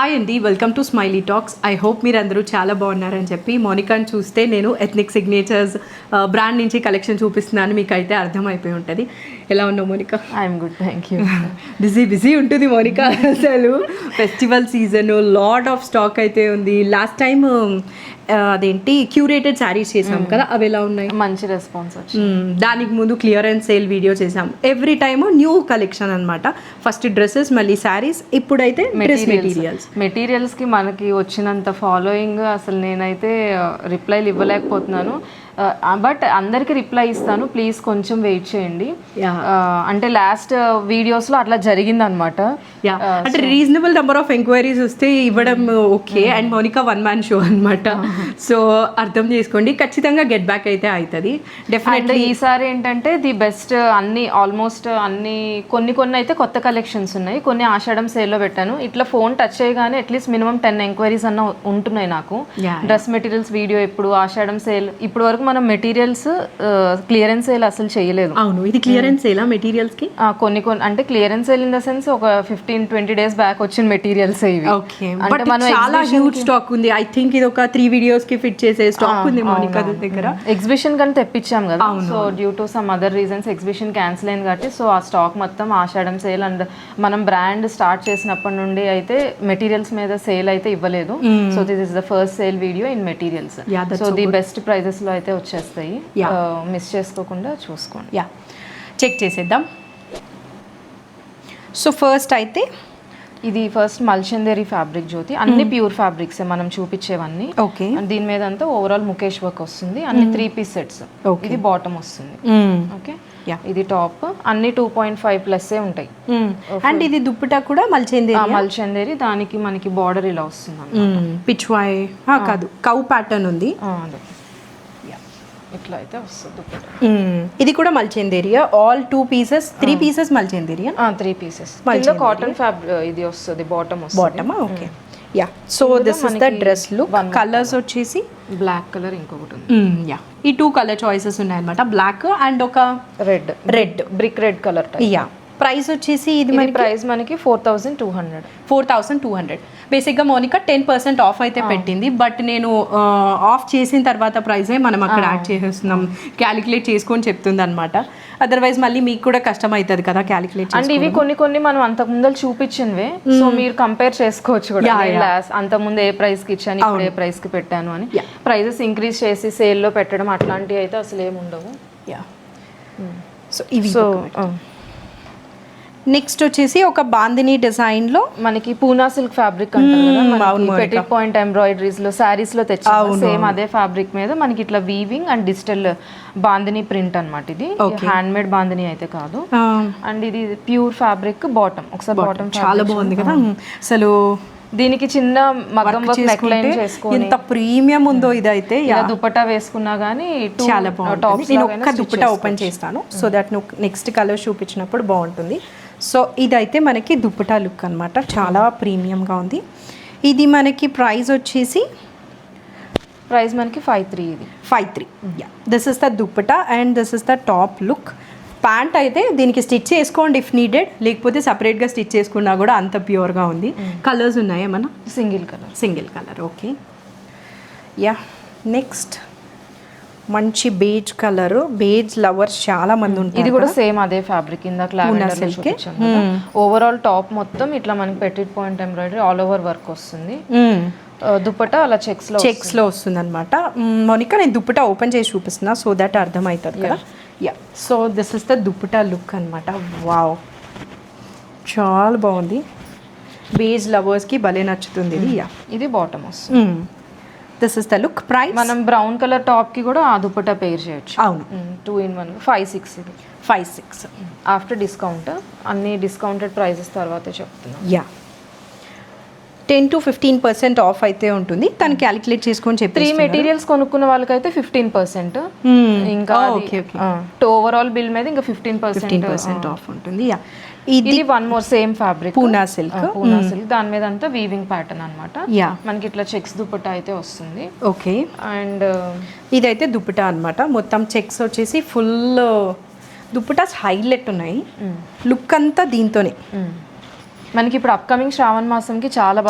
Hi అండి, welcome to Smiley Talks. I hope మీరు అందరూ చాలా బాగున్నారని చెప్పి మోనికాని చూస్తే నేను ఎథ్నిక్ సిగ్నేచర్స్ బ్రాండ్ నుంచి కలెక్షన్ చూపిస్తున్నాను, మీకు అయితే అర్థమైపోయి ఉంటుంది. ఎలా ఉన్నావు Monica? I'm good, thank you. Busy ఉంటుంది మోనికా. అసలు festival season, lot of stock అయితే ఉంది. లాస్ట్ టైం అదేంటి క్యూరేటెడ్ శారీస్ చేసాం కదా, అవి ఎలా ఉన్నాయి? మంచి రెస్పాన్స్ వచ్చింది. దానికి ముందు క్లియరెన్స్ సేల్ వీడియో చేసాం. ఎవ్రీ టైమ్ న్యూ కలెక్షన్ అనమాట. ఫస్ట్ డ్రెస్సెస్, మళ్ళీ శారీస్, ఇప్పుడైతే మెటీరియల్స్కి మనకి వచ్చినంత ఫాలోయింగ్ అసలు నేనైతే రిప్లైలు ఇవ్వలేకపోతున్నాను. బట్ అందరికి రిప్లై ఇస్తాను, ప్లీజ్ కొంచెం వెయిట్ చేయండి. అంటే లాస్ట్ వీడియోస్లో అట్లా జరిగింది అనమాట. అంటే రీజనబుల్ నెంబర్ ఆఫ్ ఎంక్వైరీస్ వస్తే ఇవ్వడం okay. And Monica one man show అనమాట, సో అర్థం చేసుకోండి. ఖచ్చితంగా గెట్ బ్యాక్ అయితే అవుతుంది డెఫినెట్లీ. ఈసారి ఏంటంటే ది బెస్ట్ అన్ని ఆల్మోస్ట్ అన్ని కొన్ని అయితే కొత్త కలెక్షన్స్ ఉన్నాయి, కొన్ని ఆషాఢం సేల్లో పెట్టాను. ఇట్లా ఫోన్ టచ్ చేయగానే అట్లీస్ట్ మినిమం 10 ఎంక్వైరీస్ అన్న ఉంటున్నాయి నాకు. డ్రెస్ మెటీరియల్స్ వీడియో ఇప్పుడు, ఆషాఢం సేల్, ఇప్పుడు వరకు మనం మెటీరియల్స్ క్లియరెన్స్ సేల్ అసలు చేయలేదు. అవును, ఇది క్లియరెన్స్ సేలా మెటీరియల్స్ కి? కొన్ని అంటే clearance sale in the sense ఒక 15-20 డేస్ బ్యాక్ వచ్చిన మెటీరియల్స్ ఇవి. ఓకే, బట్ చాలా హ్యూజ్ స్టాక్ ఉంది. ఐ థింక్ ఇది ఒక 3 వీడియోస్ కి ఫిట్ చేసే స్టాక్ ఉంది మోనికా దగ్గర. ఎగ్జిబిషన్ కానీ తెప్పించాం కదా, so due to some other reasons exhibition cancel అయింది కాబట్టి, సో ఆ స్టాక్ మొత్తం ఆషాఢం సేల్ అండ్ మనం బ్రాండ్ స్టార్ట్ చేసినప్పటి నుండి అయితే మెటీరియల్స్ మీద సేల్ అయితే ఇవ్వలేదు. So this is the first sale video in materials. So the best prices లో అయితే వచ్చేస్తాయి, మిస్ చేసుకోకుండా చూసుకోండి. చెక్ చేసేద్దాం. సో ఫస్ట్ అయితే ఇది ఫస్ట్ మల్చందేరి ఫ్యాబ్రిక్ జ్యోతి, అన్ని ప్యూర్ ఫ్యాబ్రిక్స్ మనం చూపించేవన్నీ. ఓకే, దీని మీద అంతా ఓవరాల్ ముఖేష్ వర్క్ వస్తుంది, అన్ని 3 పీస్ సెట్స్. ఇది బాటమ్ వస్తుంది. ఓకే, ఇది టాప్, అన్ని 2.5+ ఉంటాయి. అండ్ ఇది దుప్పటా కూడా మల్చందేరి, దానికి మనకి బార్డర్ ఇలా వస్తుంది. పిచ్వాయ్ కాదు, కౌ ప్యాటర్న్ ఉంది. ఇట్లా అయితే వస్తుంది. ఇది కూడా మల్చందేరియా, ఆల్ 2 పీసెస్, 3 పీసెస్ మల్చందేరియా, 3 పీసెస్. కాటన్ ఫ్యాబ్రిక్ ఇది వస్తుంది, bottom. Okay, yeah. So this is the dress look. Colours వచ్చేసి బ్లాక్ కలర్, ఇంకొకటి ఉంది. యా, ఈ 2 కలర్ చాయిసెస్ ఉన్నాయన్నమాట, బ్లాక్ అండ్ ఒక red brick red colour. Yeah, price వచ్చేసి ఇది ప్రైస్ మనకి 4,200. బేసిక్గా మోనికా 10% ఆఫ్ అయితే పెట్టింది, బట్ నేను ఆఫ్ చేసిన తర్వాత ప్రైజే మనం అక్కడ యాడ్ చేసేస్తున్నాం, క్యాలిక్యులేట్ చేసుకొని చెప్తుంది అనమాట. అదర్వైజ్ మళ్ళీ మీకు కూడా కష్టం అవుతుంది కదా క్యాలిక్యులేట్. అండ్ ఇవి కొన్ని మనం అంతకు ముందు చూపించినవే, సో మీరు కంపేర్ చేసుకోవచ్చు కూడా. అంత ముందు ఏ ప్రైస్ కి ఇచ్చాను, ఇప్పుడు ఏ ప్రైస్ కి పెట్టాను అని. ప్రైజెస్ ఇంక్రీజ్ చేసి సేల్లో పెట్టడం అట్లాంటివి అయితే అసలు ఏమి ఉండవు. సో ఇవి నెక్స్ట్ వచ్చేసి ఒక బాందిని డిజైన్ లో మనకి పూనా సిల్క్ ఫ్యాబ్రిక్ అంటారు కదా, పెటిట్ పాయింట్ ఎంబ్రాయిడరీస్ లో సారీస్ లో తెచ్చాము. సేమ్ అదే ఫ్యాబ్రిక్ మీద మనకి ఇట్లా weaving and digital bandhani print అన్నమాట. ఇది హ్యాండ్ మేడ్ బాందిని అయితే కాదు. అండ్ ఇది ప్యూర్ ఫ్యాబ్రిక్. బాటమ్ ఒకసారి బాటమ్ చాలా బాగుంది కదా అసలు. దీనికి చిన్న మగ్గం వర్క్ నెక్ లైన్ చేసుకొని ఎంత ప్రీమియం ఉందో ఇదైతే. దుపట్టా వేసుకున్నా గానీ చాలా బాగుంటుంది. నేను ఒక్క దుపట్టా ఓపెన్ చేస్తాను, సో దట్ నువ్వు నెక్స్ట్ కలర్ చూపించినప్పుడు బాగుంటుంది. సో ఇదైతే మనకి దుపట్టా లుక్ అనమాట, చాలా ప్రీమియంగా ఉంది. ఇది మనకి ప్రైస్ వచ్చేసి మనకి 5,300. ఇది 5,300. Yeah, this is the dupatta and this is the top look. Pant అయితే దీనికి స్టిచ్ చేసుకోండి ఇఫ్ నీడెడ్, లేకపోతే సపరేట్గా స్టిచ్ చేసుకున్నా కూడా అంత ప్యూర్గా ఉంది. కలర్స్ ఉన్నాయా మన? Single colour. Okay, yeah. Next మంచి బేజ్ కలర్, బేజ్ లవర్స్ చాలా మంది ఉంటారు. ఇది కూడా సేమ్ అదే ఫ్యాబ్రిక్, ఇందాక ఓవరాల్ టాప్ మొత్తం ఇట్లా మనకి Pettit point embroidery all over work వస్తుంది. దుపట్టా అలా చెక్స్ లో వస్తుంది అనమాట. మోనికా నేను దుపట్టా ఓపెన్ చేసి చూపిస్తున్నా, సో దట్ అర్థమవుతుంది కదా. Yeah, so this is the dupatta look అనమాట. వావ్, చాలా బాగుంది. బేజ్ లవర్స్కి భలే నచ్చుతుంది ఇది. యా, ఇది బాటమ్ వస్తుంది. This is the look. Price మనం బ్రౌన్ కలర్ టాప్ కి కూడా ఆ దుపట్టా పేర్ చేయొచ్చు. అవును, 2-in-1 5,600. ఇది 5,600 ఆఫ్టర్ డిస్కౌంట్. అన్ని డిస్కౌంటెడ్ ప్రైజెస్ తర్వాతే చెప్తున్నాం. యా, 10 to 15% ఆఫ్ అయితే ఉంటుంది. తను క్యాలిక్యులేట్ చేసుకొని చెప్పి 3 మెటీరియల్స్ కొనుక్కున్న వాళ్ళకైతే 15%. ఇంకా ఓవరాల్ బిల్ మీద ఇంకా 15% ఆఫ్ ఉంటుంది. యా, ఇది 1 more same fabric, Poona silk. దాని మీద అంతా వీవింగ్ ప్యాటర్న్ అనమాట. మనకి ఇట్లా చెక్స్ దుపట్టా అయితే వస్తుంది. ఓకే, అండ్ ఇదైతే దుపట్టా అనమాట, మొత్తం చెక్స్ వచ్చేసి ఫుల్ దుపట్టాస్ హైలైట్ ఉన్నాయి. లుక్ అంతా దీంతోనే. మనకి ఇప్పుడు అప్కమింగ్ శ్రావణ మాసంకి చాలా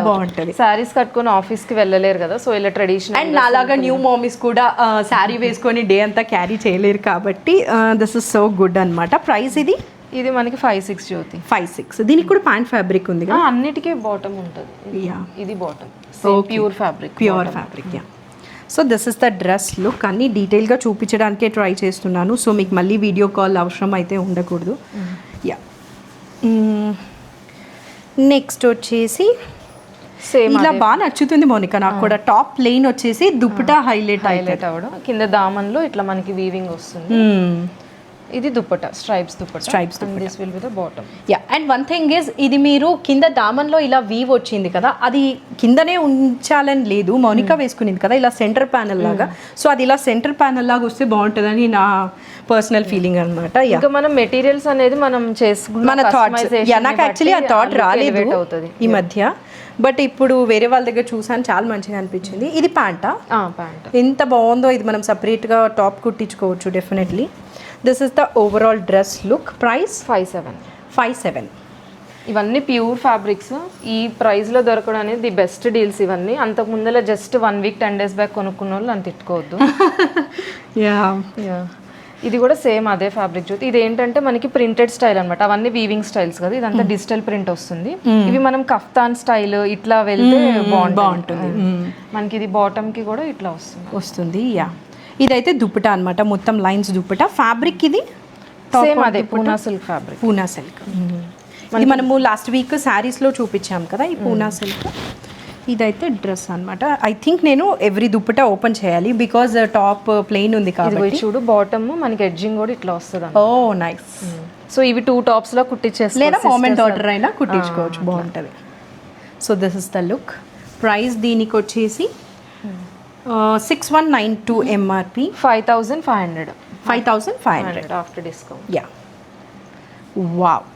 బాగుంటది. శారీస్ కట్టుకొని ఆఫీస్ కి వెళ్ళలేరు కదా, సో ఇలా ట్రెడిషనల్ అండ్ అలాగా న్యూ మామీస్ కూడా శారీ వేసుకొని డే అంతా క్యారీ చేయలేరు కాబట్టి దిస్ ఇస్ సో గుడ్ అన్నమాట. ప్రైస్ ఇది మనకి 5-6 జ్యోతి 5-6. దీనికి కూడా ప్యాంట్ ఫ్యాబ్రిక్ ఉంది కదా, అన్నిటికీ బాటమ్ ఉంటుంది. ఇది bottom pure fabric. Yeah. So this is the dress look. అన్ని డీటెయిల్గా చూపించడానికే ట్రై చేస్తున్నాను, సో మీకు మళ్ళీ వీడియో కాల్ అవసరం అయితే ఉండకూడదు. యా. నెక్స్ట్ వచ్చేసి సేమ్ ఇలా బాగా నచ్చుతుంది మౌనిక నాకు కూడా. టాప్ ప్లెయిన్ వచ్చేసి దుప్పటా హైలైట్ అవ్వడం, కింద దామన్లో ఇట్లా మనకి వీవింగ్ వస్తుంది. ఇది dupatta, stripes dupatta. This will be the bottom. Yeah. And one thing is, ఇది మీరు కింద దామన్లో ఇలా వీవ్ వచ్చింది కదా, అది కిందనే ఉంచాలని లేదు, మౌనిక వేసుకునింది కదా ఇలా సెంటర్ ప్యానల్ లాగా. సో అది ఇలా సెంటర్ ప్యానల్ లాగా వస్తే బాగుంటుందని నా పర్సనల్ ఫీలింగ్ అనమాట. ఇంకా మనం మెటీరియల్స్ అనేది మనం చేసుకున్న మన థాట్స్. నాకు యాక్చువల్లీ ఆ థాట్ రాలేదు ఈ మధ్య, బట్ ఇప్పుడు వేరే వాళ్ళ దగ్గర చూసాను, చాలా మంచిగా అనిపించింది. ఇది ప్యాంటా? ప్యాంట్ ఎంత బాగుందో. ఇది మనం సపరేట్గా టాప్ కుట్టించుకోవచ్చు definitely. This is the overall dress look. Price 5-7. ఇవన్నీ ప్యూర్ ఫ్యాబ్రిక్స్. ఈ ప్రైస్లో దొరకడం అనేది ది బెస్ట్ డీల్స్ ఇవన్నీ. అంతకు ముందర జస్ట్ 1 వీక్ 10 days బ్యాక్ కొనుక్కున్న వాళ్ళు అని తిట్టుకోవద్దు. ఇది కూడా సేమ్ అదే ఫ్యాబ్రిక్ జ్యోతి. ఇది ఏంటంటే మనకి ప్రింటెడ్ స్టైల్ అనమాట, అవన్నీ వీవింగ్ స్టైల్స్ కదా, ఇదంతా డిజిటల్ ప్రింట్ వస్తుంది. ఇవి మనం కఫ్తాన్ స్టైల్ ఇట్లా వెళ్తే బాగుంటుంది. మనకి ఇది బాటమ్ కి కూడా ఇట్లా వస్తుంది. యా. ఇదైతే దుప్పటా అనమాట, మొత్తం లైన్స్ దుప్పటా. ఫ్యాబ్రిక్ ఇది సేమ్ అదే Poona silk fabric. Poona silk ఇది మనము లాస్ట్ వీక్ శారీస్లో చూపించాం కదా, ఈ పూనా సిల్క్. ఇదైతే డ్రెస్ అనమాట. ఐ థింక్ నేను ఎవ్రీ దుప్పటా ఓపెన్ చేయాలి బికాజ్ టాప్ ప్లెయిన్ ఉంది కాబట్టి. చూడు బాటమ్ మనకి ఎడ్జింగ్ కూడా ఇట్లా వస్తుంది. ఓ నైస్. సో ఇవి 2 tops లో కుట్టించేసి లేదా కామెంట్ ఆర్డర్ అయినా కుట్టించుకోవచ్చు, బాగుంటుంది. So this is the look. Price దీనికి వచ్చేసి 6192 MRP. 5500 after discount. Yeah. Wow.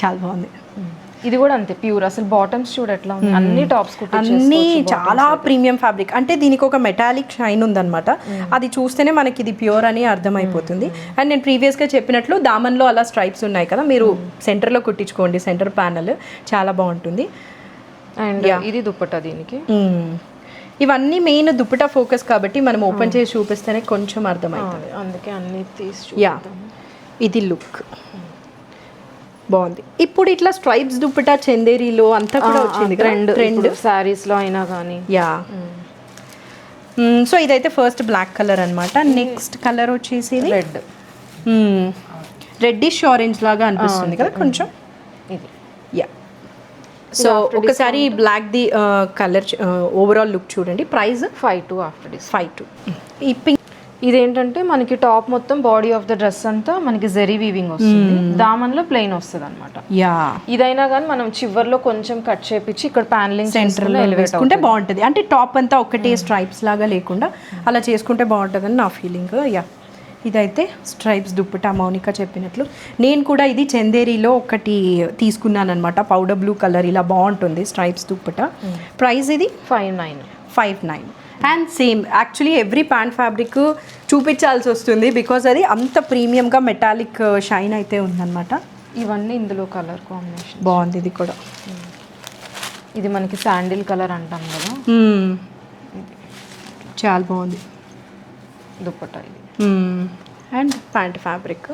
చాలా బాగుంది. ఇది కూడా అంతే ప్యూర్. అసలు బాటమ్స్ చూడ ఎట్లా ఉంది, అన్ని టాప్స్ అన్ని చాలా ప్రీమియం ఫ్యాబ్రిక్. అంటే దీనికి ఒక మెటాలిక్ షైన్ ఉందన్నమాట, అది చూస్తేనే మనకి ఇది ప్యూర్ అని అర్థమైపోతుంది. అండ్ నేను ప్రీవియస్గా చెప్పినట్లు దామన్లో అలా స్ట్రైప్స్ ఉన్నాయి కదా, మీరు సెంటర్లో కుట్టించుకోండి, సెంటర్ ప్యానల్ చాలా బాగుంటుంది. అండ్ ఇది దుప్పటా దీనికి. ఇవన్నీ మెయిన్ దుప్పటా ఫోకస్ కాబట్టి మనం ఓపెన్ చేసి చూపిస్తేనే కొంచెం అర్థమవుతుంది, అందుకే అన్ని తీసి. యా. ఇది లుక్ బాగుంది. ఇప్పుడు ఇట్లా స్ట్రైప్స్ దుప్పటా చందేరీలో అంతా కూడా వచ్చింది ట్రెండ్ సారీస్ లో అయినా కానీ. యా. సో ఇదైతే ఫస్ట్ బ్లాక్ కలర్ అనమాట. నెక్స్ట్ కలర్ వచ్చేసి రెడ్డిష్ ఆరెంజ్ లాగా అనిపిస్తుంది కదా కొంచెం. ఇది యా. సో ఒకసారి black the colour overall look చూడండి. ప్రైస్ 5-2 ఆఫ్టర్ డిస్. 5-2. ఈ పింక్ ఇదేంటంటే మనకి టాప్ మొత్తం బాడీ ఆఫ్ ద డ్రెస్ అంతా మనకి జెరీ వీవింగ్ వస్తుంది, దామన్లో ప్లెయిన్ వస్తుంది అనమాట. యా. ఇదైనా కానీ మనం చివర్లో కొంచెం కట్ చేపించి ఇక్కడ ప్యానలింగ్ సెంటర్లో వేసుకుంటే బాగుంటుంది. అంటే టాప్ అంతా ఒకటే స్ట్రైప్స్ లాగా లేకుండా అలా చేసుకుంటే బాగుంటుందని నా ఫీలింగ్. యా. ఇదైతే స్ట్రైప్స్ దుప్పటా మౌనిక చెప్పినట్లు. నేను కూడా ఇది చందేరీలో ఒకటి తీసుకున్నాను అనమాట, పౌడర్ బ్లూ కలర్, ఇలా బాగుంటుంది స్ట్రైప్స్ దుప్పటా. ప్రైస్ ఇది 5-9. And same actually every pant fabric చూపించాల్సి వస్తుంది బికాజ్ అది అంత ప్రీమియంగా మెటాలిక్ షైన్ అయితే ఉందన్నమాట. ఇవన్నీ ఇందులో కలర్ కాంబినేషన్ బాగుంది. ఇది కూడా ఇది మనకి శాండిల్ కలర్ అంటాం కదా, చాలా బాగుంది దుప్పటా ఇది. అండ్ ప్యాంట్ ఫ్యాబ్రిక్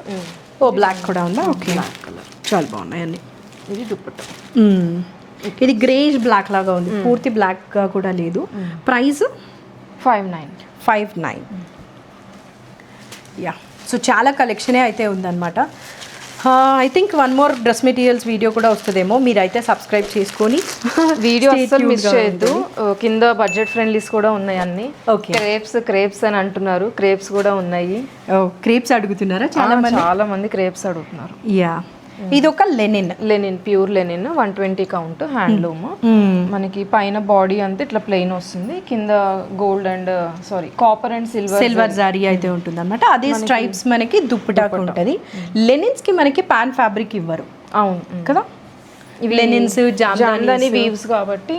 ఓ బ్లాక్ కూడా ఉందా? ఓకే, బ్లాక్ కలర్ చాలా బాగున్నాయి అన్ని. ఇది దుప్పటా. ఇది గ్రేష్ బ్లాక్ లాగా ఉంది, పూర్తి బ్లాక్గా కూడా లేదు. ప్రైస్ 5-9. యా. సో చాలా కలెక్షనే అయితే ఉందన్నమాట. I think one more dress materials video కూడా వస్తుందేమో, మీరైతే సబ్స్క్రైబ్ చేసుకొని వీడియో అస్సలు మిస్ చేయొద్దు. కింద బడ్జెట్ ఫ్రెండ్లీస్ కూడా ఉన్నాయి అన్ని. ఓకే. క్రేప్స్ అని అంటున్నారు, క్రేప్స్ కూడా ఉన్నాయి. క్రేప్స్ అడుగుతున్నారా చాలా మంది క్రేప్స్ అడుగుతున్నారు. యా. ఇది ఒక Lenin pure linen 120 count handloom. మనకి పైన బాడీ అంతా ఇట్లా ప్లెయిన్ వస్తుంది, కింద gold and copper and silver జారీ అయితే ఉంటుంది అనమాట. అదే స్ట్రైప్స్ మనకి దుప్పటాకు ఉంటుంది. లెనిన్స్ కి మనకి ప్యాన్ ఫ్యాబ్రిక్ ఇవ్వరు. అవును కదా, లెనిన్స్ జామ్దాని వీవ్స్ కాబట్టి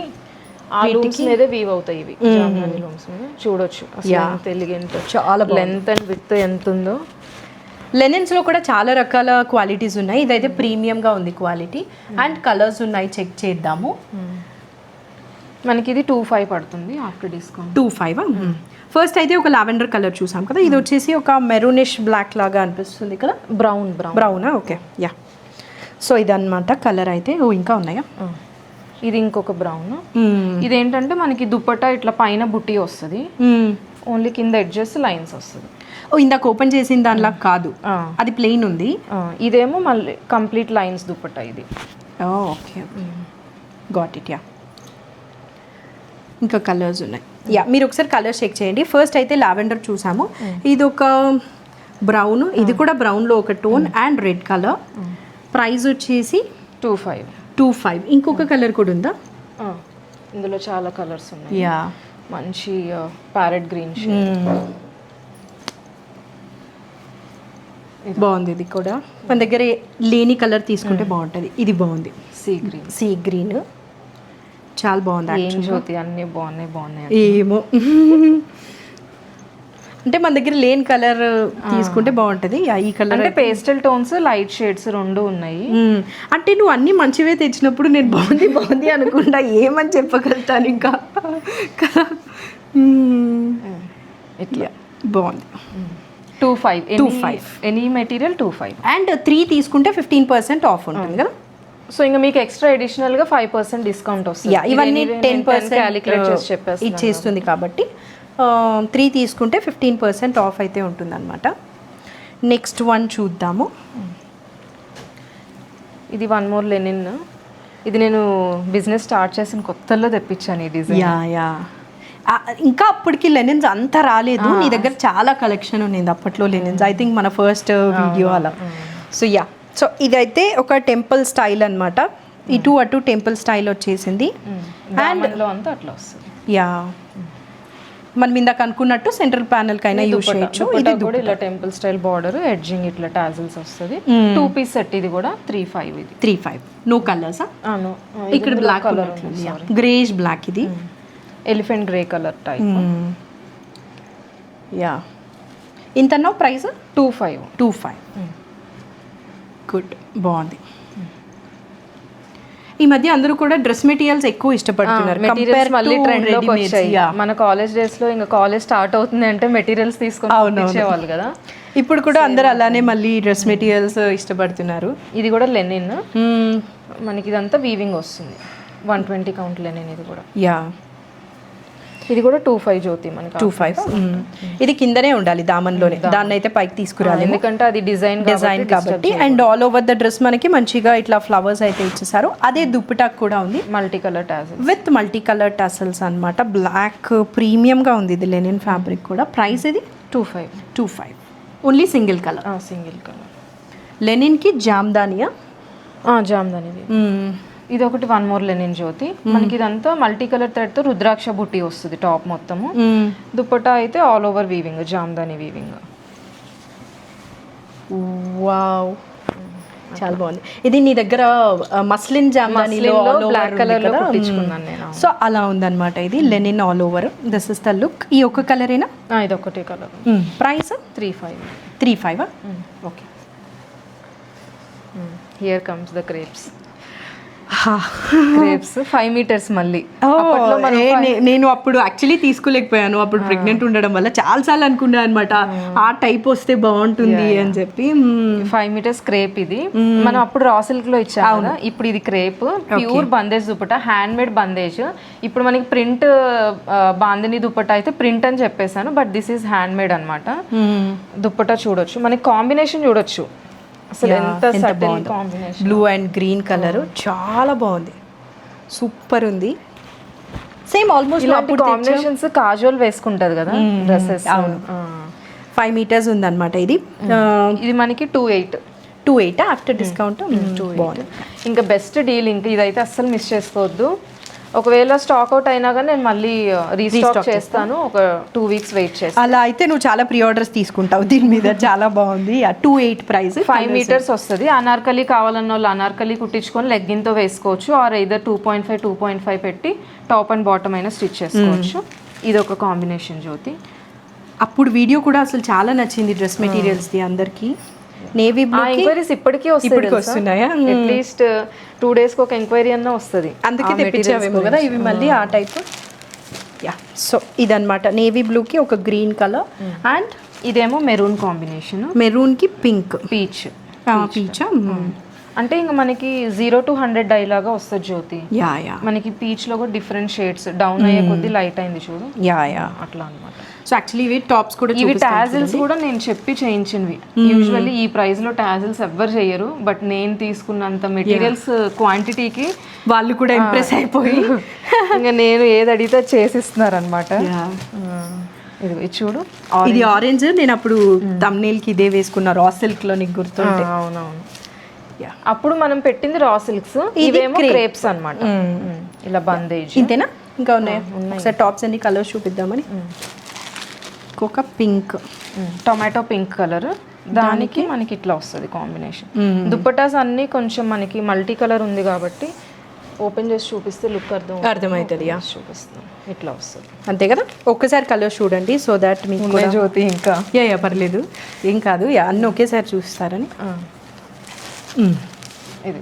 ఆ లూమ్స్ మీదే వీవ్ అవుతాయి ఇవి. జామ్దాని లూమ్స్ మీద చూడొచ్చు అసలు తెలుగు ఎంత చాలా లెంత్ అండ్ విడ్త్ ఎంత ఉందో. లెనిన్స్లో కూడా చాలా రకాల క్వాలిటీస్ ఉన్నాయి. ఇదైతే ప్రీమియంగా ఉంది క్వాలిటీ అండ్ కలర్స్ ఉన్నాయి, చెక్ చేద్దాము. మనకి ఇది 2.5 పడుతుంది ఆఫ్టర్ డిస్కౌంట్. 2.5. ఫస్ట్ అయితే ఒక లావెండర్ కలర్ చూసాం కదా, ఇది వచ్చేసి ఒక మెరూనిష్ బ్లాక్ లాగా అనిపిస్తుంది కదా. బ్రౌనా? Okay, yeah. సో ఇదన్నమాట కలర్ అయితే. ఇంకా ఉన్నాయా? ఇది ఇంకొక బ్రౌన్. ఇదేంటంటే మనకి దుపట్టా ఇట్లా పైన బుట్టి వస్తుంది, ఓన్లీ కింద ఎడ్జెస్ లైన్స్ వస్తుంది. ఇందాక ఓపెన్ చేసిన దానిలా కాదు, అది ప్లెయిన్ ఉంది. ఇదేమో మళ్ళీ కంప్లీట్ లైన్స్ దుపట్టా ఇది. Okay, got it. యా, ఇంకా కలర్స్ ఉన్నాయి. యా, మీరు ఒకసారి కలర్స్ చెక్ చేయండి. ఫస్ట్ అయితే లావెండర్ చూసాము, ఇది ఒక బ్రౌన్, ఇది కూడా బ్రౌన్లో ఒక tone and red colour. Price వచ్చేసి 2.5. ఇంకొక కలర్ కూడా ఉందా? ఇందులో చాలా కలర్స్ ఉన్నాయి. యా, మంచి ప్యారెట్ గ్రీన్ బాగుంది. ఇది కూడా మన దగ్గర లేని కలర్ తీసుకుంటే బాగుంటుంది. ఇది బాగుంది, సీ గ్రీన్ చాలా బాగుంది. జ్యోతి అన్ని బాగున్నాయి. ఏమో అంటే మన దగ్గర లేని కలర్ తీసుకుంటే బాగుంటుంది. ఈ కలర్ అంటే పేస్టల్ టోన్స్, లైట్ షేడ్స్ రెండు ఉన్నాయి. అంటే నువ్వు అన్ని మంచివే తెచ్చినప్పుడు నేను బాగుంది అనుకుంటా, ఏమని చెప్పగలుగుతాను ఇంకా కదా. ఇట్లా బాగుంది. 2.5 ఎనీ మెటీరియల్ 2.5 అండ్ 3 తీసుకుంటే 15% ఆఫ్ ఉంటుంది కదా. సో ఇంకా మీకు ఎక్స్ట్రా అడిషనల్ గా 5% డిస్కౌంట్ వస్తుంది. ఇవన్నీ 10% క్యాలిక్యులేట్ చేసి చెప్పేసి ఇచ్చేస్తుంది కాబట్టి 3 తీసుకుంటే 15% ఆఫ్ అయితే ఉంటుంది అనమాట. నెక్స్ట్ వన్ చూద్దాము. ఇది వన్ మోర్ లెనిన్. ఇది నేను బిజినెస్ స్టార్ట్ చేసిన కొత్తలో తెప్పించాను ఈ డిజైన్. యా ఇంకా అప్పటికి లెనిన్స్ అంత రాలేదు. నీ దగ్గర చాలా కలెక్షన్ ఉంది అప్పట్లో లెనిన్స్. ఐ థింక్ మన ఫస్ట్ వీడియో అలా. సో యా, సో ఇదైతే ఒక టెంపుల్ స్టైల్ అనమాట. ఇటు అటు టెంపుల్ స్టైల్ వచ్చేసింది. అండ్ అంతా అట్లా వస్తుంది. యా, మనం ఇందాక అనుకున్నట్టు సెంట్రల్ ప్యానెల్ కైనా యూజ్ చేయొచ్చు. ఇది కూడా ఇలా టెంపుల్ స్టైల్ బార్డర్, ఎడ్జింగ్ ఇట్లా టాజిల్స్ వస్తుంది. 2 పీస్ సెట్. ఇది కూడా 3.5. ఇది 3.5. No colours. ఇక్కడ బ్లాక్ కలర్, గ్రేష్ బ్లాక్. ఇది elephant grey colour type. Yeah, ఇంతనో ప్రైస్ 2.5. గుడ్, బాగుంది. ఈ మధ్య అందరూ కూడా డ్రెస్ మెటీరియల్స్ ఎక్కువ ఇష్టపడుతున్నారు. మళ్ళీ ట్రెండ్ లోకి వచ్చాయి. మన కాలేజ్ డేస్ లో ఇంకా కాలేజ్ స్టార్ట్ అవుతుంది అంటే మెటీరియల్స్ తీసుకొని వచ్చేవాళ్ళు కదా. ఇప్పుడు కూడా అందరూ అలానే మళ్ళీ డ్రెస్ మెటీరియల్స్ ఇష్టపడుతున్నారు. ఇది కూడా లెనిన్. మనకి ఇదంతా వీవింగ్ వస్తుంది. 120 కౌంట్ లెనిన్. ఇది కూడా యా, ఇది కూడా 2.5 జ్యోతి. మనకి 2.5. ఇది కిందనే ఉండాలి దామన్లోనే, దాన్ని అయితే పైకి తీసుకురాలి ఎందుకంటే అది డిజైన్ కాబట్టి. And all over the dress మనకి మంచిగా ఇట్లా ఫ్లవర్స్ అయితే ఇచ్చేసారు. అదే దుప్పటాకు కూడా ఉంది multi colour tassels with multi colour tassels అనమాట. బ్లాక్ ప్రీమియంగా ఉంది ఇది లెనిన్ ఫ్యాబ్రిక్ కూడా. ప్రైస్ ఇది 2.5. Only single colour. లెనిన్కి జామ్దానియా? జామ్దాని. ఇది ఒకటి వన్ మోర్ లెనిన్ జ్యోతి. మనకి ఇదంతా మల్టీ కలర్ థ్రెడ్ తో రుద్రాక్ష బుట్టి వస్తుంది టాప్ మొత్తము. దుపట్టా అయితే all over weaving, Jamdani weaving. Wow, చాలా బాగుంది. ఇది నీ దగ్గర మస్లిన్ జామ్దానిలో బ్లాక్ కలర్ లో కుట్టించుకున్నాను నేను. సో అలా ఉందన్నమాట. ఇది linen all over. This is the look. ఈ ఒక్క కలరేనా? ఇది ఒకటే colour. Price 3.5. Okay. Here comes the crepes. 5 meters మళ్ళీ. నేను అప్పుడు యాక్చువల్లీ తీసుకోలేకపోయాను, అప్పుడు ప్రెగ్నెంట్ ఉండడం వల్ల. చాలా సార్లు అనుకున్నాను అనమాట ఆ టైప్ వస్తే బాగుంటుంది అని చెప్పి. 5 meters క్రేప్. ఇది మనం అప్పుడు రా సిల్క్ లో ఇచ్చాము కదా. ఇప్పుడు ఇది crepe, pure bandhej dupatta, hand made bandhej. ఇప్పుడు మనకి ప్రింట్ బాందిని దుపట్టా అయితే ప్రింట్ అని చెప్పేసాను, but this is hand made అనమాట. దుపట్టా చూడొచ్చు, మనకి కాంబినేషన్ చూడొచ్చు అసలు ఎంత subtle combination. Blue and green colour చాలా బాగుంది, సూపర్ ఉంది. సేమ్ ఆల్మోస్ట్ ఇలాంటి కాంబినేషన్స్ కాజువల్ వేసుకుంటది కదా డ్రెస్సెస్. 5 meters ఉందన్నమాట. ఇది మనకి 2.8 ఆఫ్టర్ డిస్కౌంట్. బాగుంది. ఇంకా బెస్ట్ డీల్. ఇంకా ఇదైతే అస్సలు మిస్ చేసుకోవద్దు. ఒకవేళ స్టాక్ అవుట్ అయినా కానీ నేను మళ్ళీ రీస్టాక్ చేస్తాను. ఒక 2 weeks వెయిట్ చేస్తాను. అలా అయితే నువ్వు చాలా ప్రీ ఆర్డర్స్ తీసుకుంటావు దీని మీద. చాలా బాగుంది. 2.8 ప్రైస్. 5 meters వస్తుంది. అనార్కలి కావాలన్న వాళ్ళు అనార్కలి కుట్టించుకొని లెగ్గిన్తో వేసుకోవచ్చు, ఆర్ ఇదర్ 2.5 పెట్టి టాప్ అండ్ బాటమ్ అయినా స్టిచ్ చేసుకోవచ్చు. ఇది ఒక కాంబినేషన్ జ్యోతి. అప్పుడు వీడియో కూడా అసలు చాలా నచ్చింది డ్రెస్ మెటీరియల్స్ది అందరికీ. నేవీ బ్లూ ఎంక్వైరీస్ ఇప్పటికీ ఇప్పటికి వస్తున్నాయా? అట్లీస్ట్ 2 days కి ఒక ఎంక్వైరీ అన్న వస్తుంది. అందుకే తెప్పించావేమో కదా ఇవి మళ్ళీ ఆ టైప్. యా, సో ఇదన్నమాట నేవీ బ్లూకి ఒక గ్రీన్ కలర్ అండ్ ఇదేమో మెరూన్ కాంబినేషన్, మెరూన్కి పింక్, పీచ్. పీచా. అంటే ఇంకా మనకి 0 to 100 డై లాగా వస్తుంది జ్యోతి. యా యా, మనకి పీచ్ లో కూడా డిఫరెంట్ షేడ్స్ డౌన్ అయ్యే కొద్ది లైట్ అయింది చూడు. యా యా, అట్లా అన్నమాట. సో యాక్చువల్లీ ఇవి టాప్స్ కూడా ఇవి టాజిల్స్ కూడా నేను చెప్పి చేయించినవి. యూజువల్లీ ఈ ప్రైస్ లో టాజిల్స్ ఎవ్వరు చేయరు, బట్ నేను తీసుకున్నంత మెటీరియల్స్ క్వాంటిటీకి వాళ్ళు కూడా ఇంప్రెస్ అయిపోయి ఇంకా నేను ఏది అడిగితే చేసిస్తున్నారు అనమాట. ఇది చూడు, ఇది ఆరెంజ్. నేను అప్పుడు thumbnail కి ఇదే వేసుకున్నా, రా సిల్క్ లో, నీకు గుర్తుంటే. అవునవును, అప్పుడు మనం పెట్టింది రా సిల్క్స్, ఇవేమో క్రేప్స్ అన్నమాట. ఇలా బందేజ్. ఇంతేనా, ఇంకా ఉన్నాయా? ఒకసారి టాప్స్ అన్ని కలర్స్ చూపిద్దామని. ఒక పింక్, టొమాటో పింక్ కలర్, దానికి మనకి ఇట్లా వస్తుంది కాంబినేషన్. దుప్పటాస్ అన్ని కొంచెం మనకి మల్టీ కలర్ ఉంది కాబట్టి ఓపెన్ చేసి చూపిస్తే లుక్ అర్థమవుతుంది. చూపిస్తాం, ఇట్లా వస్తుంది అంతే కదా. ఒక్కసారి కలర్ చూడండి, సో దాట్ మీకు జ్యోతి ఇంకా యా పర్లేదు, ఏం కాదు. యా, అన్నీ ఒకేసారి చూస్తారని. ఇది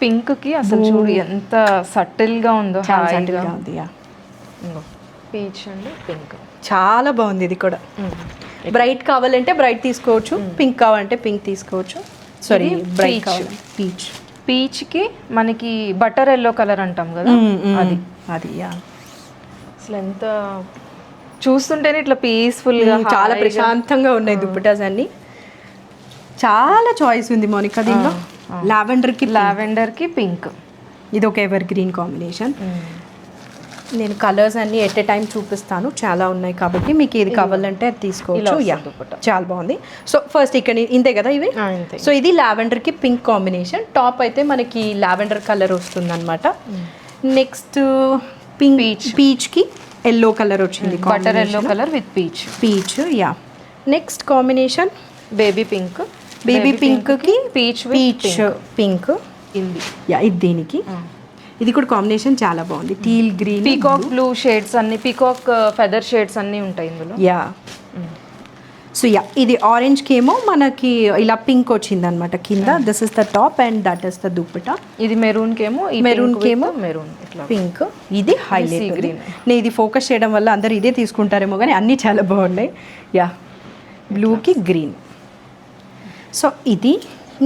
పింక్ కి అసలు చూడు ఎంత సటిల్ గా ఉందో, హాయిగా ఉంది. యా, పీచ్ అండ్ పింక్ చాలా బాగుంది. ఇది కూడా బ్రైట్ కావాలంటే బ్రైట్ తీసుకోవచ్చు, పింక్ కావాలంటే పింక్ తీసుకోవచ్చు. సారీ, బ్రైట్ కావాలి పీచ్. పీచ్ కి మనకి బటర్ ఎల్లో కలర్ అంటాం కదా, అది అది. యా, అసలు ఎంత చూస్తుంటేనే ఇట్లా పీస్ఫుల్ గా చాలా ప్రశాంతంగా ఉన్నాయి దుప్పటాస్ అన్ని. చాలా చాయిస్ ఉంది మోనికా దీనిలో. లావెండర్ కి పింక్, ఇది ఒక ఎవర్ గ్రీన్ కాంబినేషన్. నేను కలర్స్ అన్ని ఎట్ ఏ టైం చూపిస్తాను, చాలా ఉన్నాయి కాబట్టి మీకు ఏది కావాలంటే అది తీసుకోవచ్చు. యా, చాలా బాగుంది. సో ఫస్ట్ ఇక్కడ ఇంతే కదా ఇవి. సో ఇది లావెండర్ కి పింక్ కాంబినేషన్. టాప్ అయితే మనకి లావెండర్ కలర్ వస్తుంది అనమాట. నెక్స్ట్ పింక్, పీచ్ కి ఎల్లో కలర్ వచ్చింది, butter yellow colour with peach. Yeah, next combination baby pink, baby pink కి పీచ్ పింక్. యా, ఇది దీనికి. ఇది కూడా కాంబినేషన్ చాలా బాగుంది, teal green, peacock blue shades అన్ని, పీకాక్ ఫెదర్ షేడ్స్ అన్ని ఉంటాయి ఇందులో. యా, సో యా, ఇది ఆరెంజ్ కి ఏమో మనకి ఇలా పింక్ వచ్చింది అనమాట కింద. This is the top and that is the dupatta. ఇది మెరూన్ కేమో, మెరూన్ కేమో మెరూన్ ఇట్లా పింక్. ఇది హైలైట్ గ్రీన్. నేను ఇది ఫోకస్ చేయడం వల్ల అందరు ఇదే తీసుకుంటారేమో, కానీ అన్నీ చాలా బాగున్నాయి. యా, బ్లూకి గ్రీన్. సో ఇది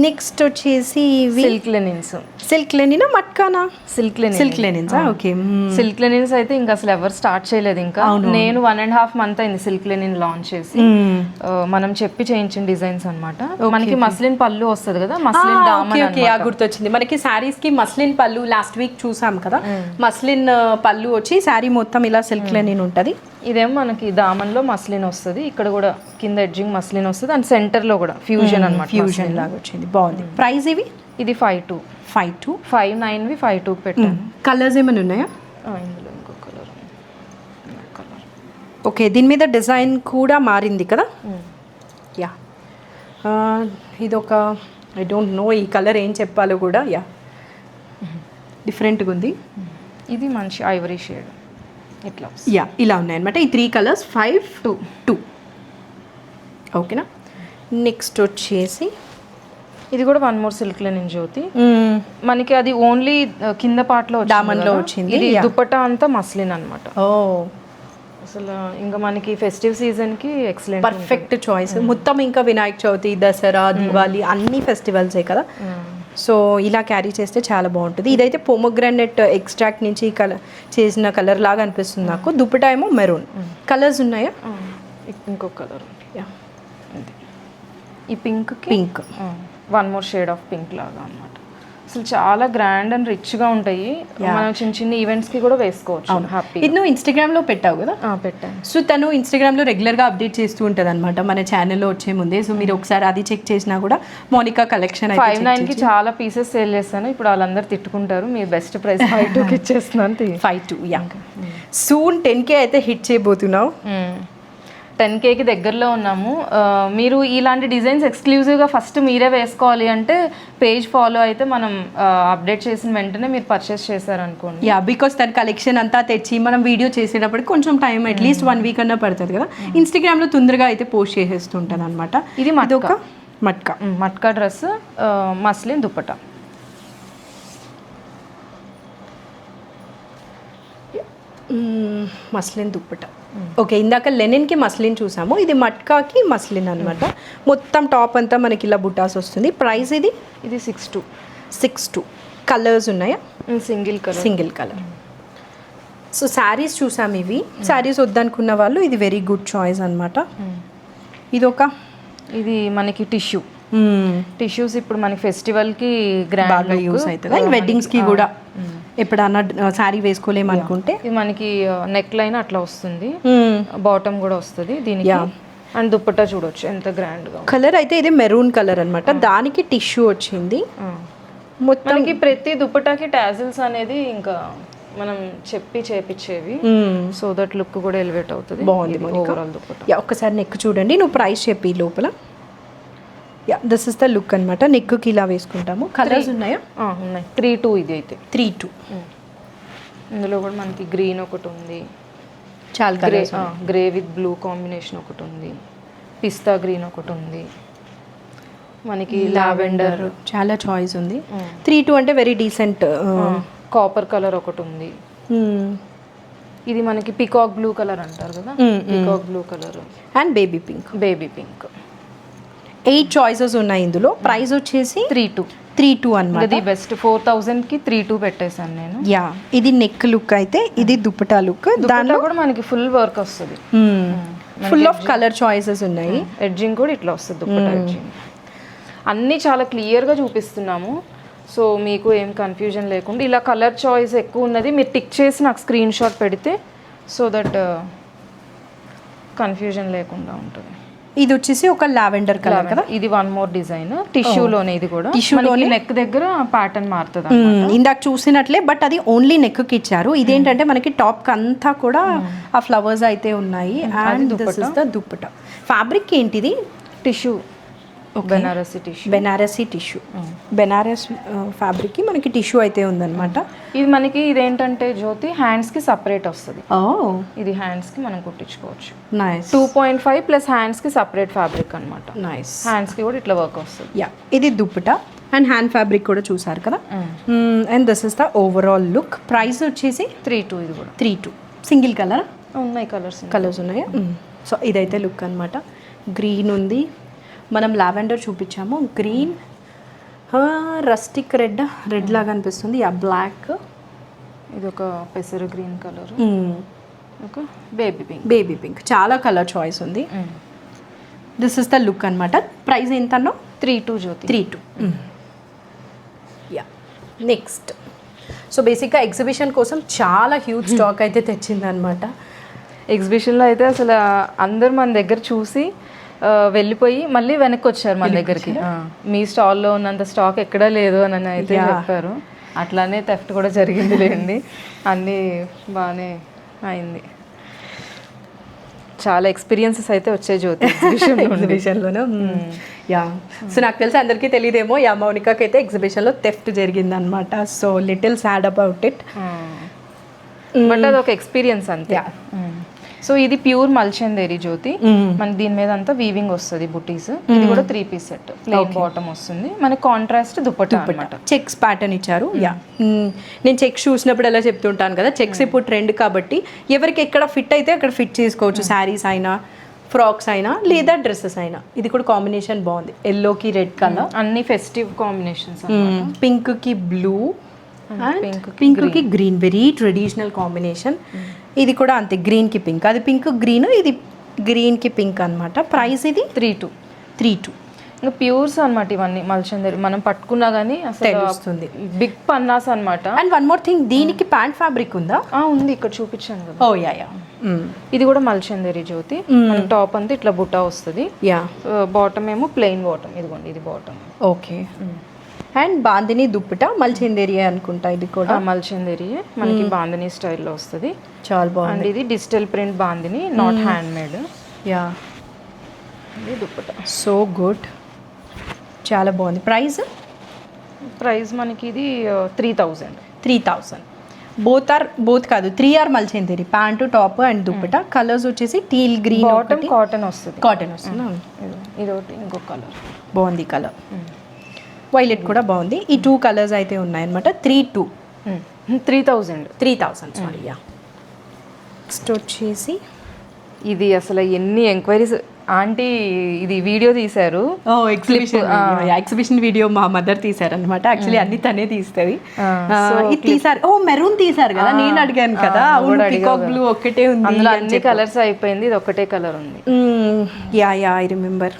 నెక్స్ట్ వచ్చేసి సిల్క్ లెనిన్స్. సిల్క్ లెనినా మట్కానా? Silk linens. Silk linens, okay. Silk linens అయితే ఇంకా అసలు ఎవరు స్టార్ట్ చేయలేదు ఇంకా. నేను 1.5 month అయింది సిల్క్ లెనిన్ లాంచ్ చేసి. మనం చెప్పి చేయించిన డిజైన్స్ అన్నమాట. మనకి మస్లిన్ పళ్ళు వస్తుంది కదా, మస్లిన్ దామన్. గుర్తొచ్చింది, మనకి శారీస్ కి మస్లిన్ పళ్ళు లాస్ట్ వీక్ చూసాం కదా. మస్లిన్ పళ్ళు వచ్చి శారీ మొత్తం ఇలా సిల్క్ లెనిన్ ఉంటది. ఇదేమో మనకి దామన్ లో మస్లిన్ వస్తుంది, ఇక్కడ కూడా కింద ఎడ్జింగ్ మస్లిన్ వస్తుంది, అండ్ సెంటర్ లో కూడా ఫ్యూజన్ అన్నమాట, ఫ్యూజన్ లాగా వచ్చింది. బాగుంది. ప్రైస్ ఇవి? ఇది 5.2. 5.9 5.2 పెట్టాను. కలర్స్ ఏమైనా ఉన్నాయా? ఇందులో ఇంకో కలర్. ఓకే, దీని మీద డిజైన్ కూడా మారింది కదా. యా, ఇదొక ఐ డోంట్ నో ఈ కలర్ ఏం చెప్పాలో కూడా. యా, డిఫరెంట్గా ఉంది. ఇది మంచి ఐవరీ షేడ్ ఇట్లా. యా, ఇలా ఉన్నాయన్నమాట ఈ 3 కలర్స్. 5.2. ఓకేనా. నెక్స్ట్ వచ్చేసి ఇది కూడా వన్ మోర్ సిల్క్ లెనిన్ జ్యోతి. మనకి అది ఓన్లీ కింద పార్ట్లో దామన్లో వచ్చింది. ఇది దుపట్టా అంతా మస్లిన్ అన్నమాట. ఓ, అసలు ఇంకా మనకి ఫెస్టివ్ సీజన్ కి ఎక్సలెంట్, పర్ఫెక్ట్ చాయిస్. మొత్తం ఇంకా వినాయక చవితి, దసరా, దివాళీ అన్ని ఫెస్టివల్సే కదా. సో ఇలా క్యారీ చేస్తే చాలా బాగుంటుంది. ఇదైతే పోమోగ్రానైట్ ఎక్స్ట్రాక్ట్ నుంచి చేసిన కలర్ లాగా అనిపిస్తుంది నాకు. దుపట్టా ఏమో మెరూన్. కలర్స్ ఉన్నాయా? ఇంకొక కలర్, ఈ pink pink, one more shade of pink లాగా అన్నమాట. అసలు చాలా గ్రాండ్ అండ్ రిచ్ గా ఉంటాయి. మనం చిన్న చిన్న ఈవెంట్స్ కి కూడా వేసుకోవచ్చు. హ్యాపీ. ఇది నువ్వు ఇన్స్టాగ్రామ్ లో పెట్టావు కదా? పెట్టాను. సో తను ఇన్స్టాగ్రామ్ లో రెగ్యులర్ గా అప్డేట్ చేస్తూ ఉంటది అనమాట మన ఛానల్లో వచ్చే ముందే. సో మీరు ఒకసారి అది చెక్ చేసినా కూడా మోనికా కలెక్షన్ 5.9 కి చాలా పీసెస్ సేల్ చేస్తాను. ఇప్పుడు వాళ్ళందరూ తిట్టుకుంటారు, మీ బెస్ట్ ప్రైస్ 5.2 కి ఇచ్చేస్తున్నాను. 5.2. యా, సూన్ 10K అయితే హిట్ చేయబోతున్నావు. 10Kకి దగ్గరలో ఉన్నాము. మీరు ఇలాంటి డిజైన్స్ ఎక్స్క్లూజివ్గా ఫస్ట్ మీరే వేసుకోవాలి అంటే పేజ్ ఫాలో అయితే మనం అప్డేట్ చేసిన వెంటనే మీరు పర్చేస్ చేశారనుకోండి. యా, బికాస్ తన కలెక్షన్ అంతా తెచ్చి మనం వీడియో చేసేటప్పుడు కొంచెం టైం అట్లీస్ట్ 1 week అన్నా పడుతుంది కదా. ఇన్స్టాగ్రామ్లో తొందరగా అయితే పోస్ట్ చేసేస్తుంటుంది అనమాట. ఇది ఒక matka dress, muslin dupatta. Muslin dupatta. Okay, ఇందాక లెనిన్కి మస్లిన్ చూసాము, ఇది మట్కాకి మస్లిన్ అనమాట. మొత్తం టాప్ అంతా మనకి ఇలా బుటాస్ వస్తుంది. ప్రైస్ ఇది 6,200. కలర్స్ ఉన్నాయా? Single colour. సో శారీస్ చూసాము ఇవి. శారీస్ వద్దనుకున్న వాళ్ళు ఇది వెరీ గుడ్ చాయిస్ అనమాట. ఇది మనకి టిష్యూస్ ఇప్పుడు మనకి ఫెస్టివల్కి బాగా యూస్ అవుతుంది, అండ్ వెడ్డింగ్స్కి కూడా ఎప్పుడన్నా శారీ వేసుకోలేము అనుకుంటే. ఇది మనకి నెక్ లైన్ అట్లా వస్తుంది, బాటమ్ కూడా వస్తుంది దీనికి. అండ్ దుప్పట్టా చూడొచ్చు ఎంత గ్రాండ్గా. కలర్ అయితే ఇది మెరూన్ కలర్ అనమాట, దానికి టిష్యూ వచ్చింది. మొత్తానికి ప్రతి దుప్పటాకి టాజిల్స్ అనేది ఇంకా మనం చేపించేవి, సో దట్ లుక్ కూడా ఎలివేట్ అవుతుంది. బాగుంది ఓవరాల్ దుప్పటా. ఒక్కసారి నెక్ చూడండి, నువ్వు ప్రైస్ చెప్పి లోపల. దిస్ ఇస్ ద లుక్ అనమాట. నెక్కి ఇలా వేసుకుంటాము. కలర్స్ ఉన్నాయా? ఉన్నాయి. 3-2 ఇది అయితే 3-2. ఇందులో కూడా మనకి గ్రీన్ ఒకటి ఉంది, చాలా colours. Grey with blue combination ఒకటి ఉంది, పిస్తా గ్రీన్ ఒకటి ఉంది, మనకి లావెండర్, చాలా చాయిస్ ఉంది. 3-2 అంటే వెరీ డీసెంట్. కాపర్ కలర్ ఒకటి ఉంది. ఇది మనకి పికాక్ బ్లూ కలర్ అంటారు కదా, peacock blue colour. And baby pink. 8 choices ఉన్నాయి ఇందులో. ప్రైస్ వచ్చేసి 3,200 అన్నమాట. ఇది బెస్ట్ 4,000కి 3,200 పెట్టేశాను నేను. ఇది నెక్ లుక్ అయితే, ఇది దుపట్టా లుక్. దాంట్లో కూడా మనకి ఫుల్ వర్క్ వస్తుంది, ఫుల్ ఆఫ్ కలర్ చాయిసెస్ ఉన్నాయి. ఎడ్జింగ్ కూడా ఇట్లా వస్తుంది, దుపట్టా ఎడ్జింగ్. అన్నీ చాలా క్లియర్గా చూపిస్తున్నాము, సో మీకు ఏం కన్ఫ్యూజన్ లేకుండా. ఇలా కలర్ చాయిస్ ఎక్కువ ఉన్నది మీరు టిక్ చేసి నాకు స్క్రీన్ షాట్ పెడితే, సో దట్ కన్ఫ్యూజన్ లేకుండా ఉంటుంది. ఇది వచ్చేసి ఒక లావెండర్ కలర్ కదా. ఇది వన్ మోర్ డిజైన్ టిష్యూలోనే. ఇది కూడా టిష్యూలోనే నెక్ దగ్గర ప్యాటర్న్ మారుతుంది. ఇందాక చూసినట్లే, బట్ అది ఓన్లీ నెక్ కి ఇచ్చారు. ఇదేంటంటే మనకి టాప్ కి అంతా కూడా ఆ ఫ్లవర్స్ అయితే ఉన్నాయి. And this is the dupatta. Fabric ఏంటిది? Tissue, Banarasi tissue. Banaras fabric కి మనకి టిష్యూ అయితే ఉందన్నమాట. ఇది మనకి ఇదేంటంటే జ్యోతి హ్యాండ్స్ కి సపరేట్ వస్తుంది. ఇది హ్యాండ్స్ కి మనం కుట్టించుకోవచ్చు. నైస్. 2.5 ప్లస్ హ్యాండ్స్ కి సపరేట్ ఫ్యాబ్రిక్ అన్నమాట. నైస్. హ్యాండ్స్ కి కూడా ఇట్లా వర్క్ వస్తుంది. ఇది దుపట్టా అండ్ హ్యాండ్ ఫ్యాబ్రిక్ కూడా చూసారు కదా. And this is the overall look. Price వచ్చేసి 3,200. ఇది కూడా 3,200. సింగిల్ కలర్ ఉన్నాయి, కలర్స్ ఉన్నాయా? సో ఇదైతే లుక్ అనమాట. గ్రీన్ ఉంది, మనం లావెండర్ చూపించాము. గ్రీన్, రస్టిక్ రెడ్ లాగా అనిపిస్తుంది. బ్లాక్, ఇది ఒక పెసరు గ్రీన్ కలర్, ఒక బేబీ పింక్. చాలా కలర్ చాయిస్ ఉంది. దిస్ ఇస్ ద లుక్ అనమాట. ప్రైస్ ఎంత అన్నా? 3,200 జ్యోతి. 3,200. నెక్స్ట్, సో బేసిక్గా ఎగ్జిబిషన్ కోసం చాలా హ్యూజ్ స్టాక్ అయితే తెచ్చిందనమాట. ఎగ్జిబిషన్లో అయితే అసలు అందరు మన దగ్గర చూసి వెళ్ళిపోయి మళ్ళీ వెనక్కి వచ్చారు మన దగ్గరికి. మీ స్టాల్లో ఉన్నంత స్టాక్ ఎక్కడా లేదు అని అయితే చెప్పారు. అట్లానే థెఫ్ట్ కూడా జరిగింది లేండి, అన్నీ బాగానే అయింది. చాలా ఎక్స్పీరియన్సెస్ అయితే వచ్చాయి జ్యోతి ఎగ్జిబిషన్లోనే. సో నాకు తెలిసి అందరికీ తెలియదేమో, మౌనికాకి అయితే ఎగ్జిబిషన్లో థెఫ్ట్ జరిగిందనమాట. So little sad about it, but అది ఒక ఎక్స్పీరియన్స్ అంతే. సో ఇది ప్యూర్ మల్చందేరి జ్యోతి. మనకి దీని మీద అంతా వీవింగ్ వస్తుంది, బుటీస్. ఇది కూడా 3 పీస్ సెట్, ప్లెయిన్ బాటమ్ వస్తుంది. మనకి కాంట్రాస్ట్ దుపట్టా అన్నమాట. చెక్స్ ప్యాటర్న్ ఇచ్చారు. నేను చెక్స్ చూసినప్పుడు ఎలా చెప్తుంటాను కదా, చెక్స్ ఇప్పుడు ట్రెండ్ కాబట్టి ఎవరికి ఎక్కడ ఫిట్ అయితే అక్కడ ఫిట్ చేసుకోవచ్చు. శారీస్ అయినా, ఫ్రాక్స్ అయినా, లేదా డ్రెస్సెస్ అయినా. ఇది కూడా కాంబినేషన్ బాగుంది, ఎల్లోకి రెడ్ కలర్. అన్ని ఫెస్టివ్ కాంబినేషన్స్. పింక్ కి బ్లూ, పింక్ కి గ్రీన్, వెరీ ట్రెడిషనల్ కాంబినేషన్. ఇది కూడా అంతే, గ్రీన్ కి పింక్. అది పింక్ గ్రీన్, ఇది గ్రీన్ కి పింక్ అనమాట. ప్రైస్ ఇది 3,200. ఇంకా ప్యూర్స్ అనమాట ఇవన్నీ మల్చందేరి. మనం పట్టుకున్నా కానీ అసలు తెలుస్తుంది, బిగ్ పన్నాస్ అనమాట. అండ్ వన్ మోర్ థింగ్, దీనికి ప్యాంట్ ఫ్యాబ్రిక్ ఉందా? ఉంది, ఇక్కడ చూపించాను కదా. ఇది కూడా మల్చందేరి జ్యోతి. టాప్ అంతా ఇట్లా బుట్టా వస్తుంది, బాటమ్ ఏమో ప్లెయిన్ బాటమ్. ఇదిగోండి, ఇది bottom. Okay. And bandhani dupatta, మల్చందేరియే అనుకుంటా. ఇది కూడా మల్చందేరియే, మనకి బాందిని స్టైల్లో వస్తుంది. చాలా బాగుంది. అండ్ ఇది digital print bandhani, not hand made. ఇది దుప్పటా. సో గుడ్, చాలా బాగుంది. ప్రైస్ మనకి ఇది 3,000. బోత్ కాదు 3R మల్చేందేరి, pant top and dupatta. Colours వచ్చేసి టీల్ గ్రీన్, బాటమ్ కాటన్ వస్తుంది. కాటన్ వస్తుంది. ఇది ఒకటి, ఇంకొక కలర్ బాగుంది కలర్. వైలెట్ కూడా బాగుంది. ఈ 2 కలర్స్ అయితే ఉన్నాయన్నమాట. 3000 సారీ. యా నెక్స్ట్ వచ్చేసి ఇది అసలు ఎన్ని ఎంక్వైరీస్ ఆంటీ ఇది వీడియో తీశారు. ఎగ్జిబిషన్ వీడియో మా మదర్ తీసారనమాట. యాక్చువల్లీ అన్ని తనే తీస్తుంది. ఇది తీసారు. మెరూన్ తీసారు కదా, నేను అడిగాను కదా. పికాక్ బ్లూ ఒక్కటే ఉంది, అందులో అన్ని కలర్స్ అయిపోయింది, ఇది ఒకటే కలర్ ఉంది. Yeah I remember.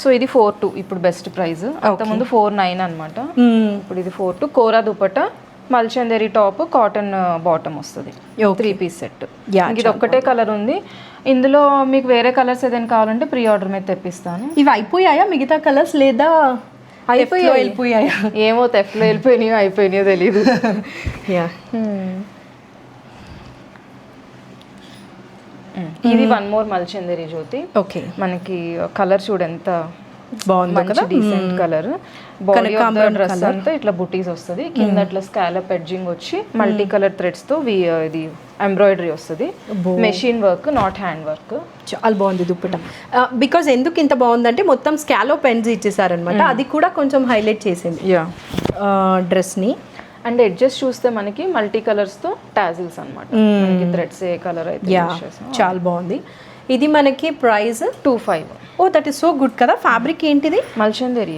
సో ఇది 4,200 ఇప్పుడు బెస్ట్ ప్రైస్. అంతకుముందు 4,900 అనమాట. ఇప్పుడు ఇది 4,200. కోరా దుపట్టా, మల్చందేరి టాప్, కాటన్ బాటమ్ వస్తుంది. 3 పీస్ సెట్. ఇది ఒక్కటే కలర్ ఉంది. ఇందులో మీకు వేరే కలర్స్ ఏదైనా కావాలంటే ప్రీ ఆర్డర్ మీద తెప్పిస్తాను. ఇవి అయిపోయాయా మిగతా కలర్స్, లేదా వెళ్ళిపోయాయా? ఏమో తెఫ్ట్లో అయిపోయినాయో తెలీదు. ఇది 1 మోర్ మల్చందేరి జ్యోతి. ఓకే, మనకి కలర్ చూడు ఎంత బాగుంది కదా, decent colour. Body of the dress అంతా ఇట్లా బుటీస్ వస్తుంది, కింద ఇట్లా స్కాలప్ ఎడ్జింగ్ వచ్చి మల్టీ కలర్ థ్రెడ్స్ తో ఇది ఎంబ్రాయిడరీ వస్తుంది. Machine work, not hand work. చాలా బాగుంది దుప్పట. బికాజ్ ఎందుకు ఇంత బాగుందంటే మొత్తం స్కాలో పెన్స్ ఇచ్చేసారనమాట. అది కూడా కొంచెం హైలైట్ చేసింది డ్రెస్ ని. అండ్ ఎడ్జెస్ చూస్తే మనకి మల్టీ కలర్స్ తో టాజిల్స్ అనమాట. థ్రెడ్స్ ఏ కలర్ అయితే చాలా బాగుంది. ఇది మనకి price 2500. Oh that is so good కదా. ఫ్యాబ్రిక్ ఏంటిది? మల్చందేరి.